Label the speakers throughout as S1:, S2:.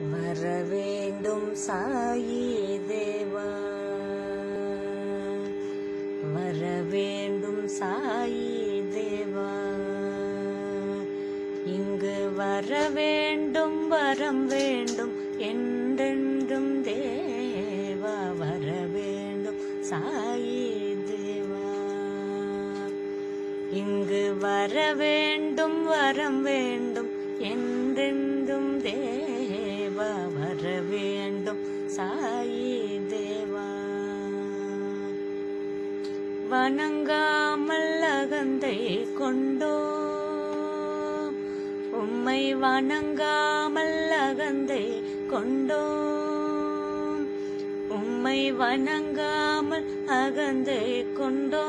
S1: வரவேண்டும் சாயி தேவா, வரவேண்டும் சாயி தேவா, இங்கு வரவேண்டும் வரம் வேண்டும் என்றென்றும் தேவா, வரவேண்டும் சாயி தேவா, இங்கு வரவேண்டும் வரம் வேண்டும் என்றென்றும் தேவா, வரவேண்டும் சாயி தேவா, வணங்காமல் அகந்தை கொண்டோ, உம்மை வணங்காமல் அகந்தை கொண்டோ, உம்மை வணங்காமல் அகந்தை கொண்டோ,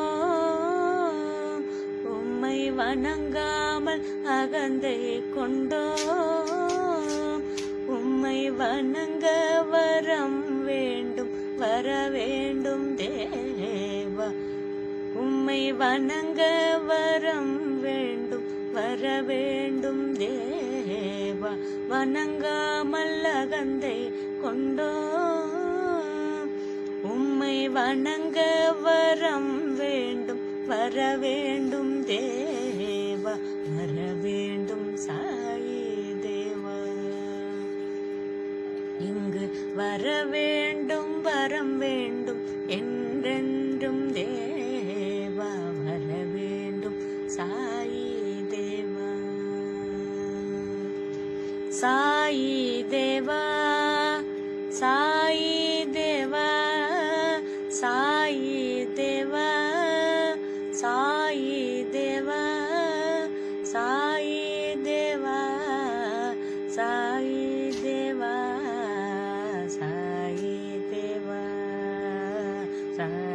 S1: உம்மை வணங்காமல் அகந்தை கொண்டோ, உம்மை வணங்க வரம் வேண்டும் வர வேண்டும் தேவா, உம்மை வணங்க வரம் வேண்டும் வர வேண்டும் தேவா, வணங்காமல் அகந்தை கொண்டோ, உம்மை வணங்க வரம் வேண்டும் வர வேண்டும் தேவா, வர வேண்டும் சாயி தேவா, இங்கு வர வேண்டும் வரம் வேண்டும் என்றென்றும் தேவா, வர வேண்டும் சாயி தேவா, சாயி தேவா, சாயி தேவா, சாயி தேவா, சாயி தேவா, சாயி தேவா, சாயி தேவா, சாயி தேவா, சாயி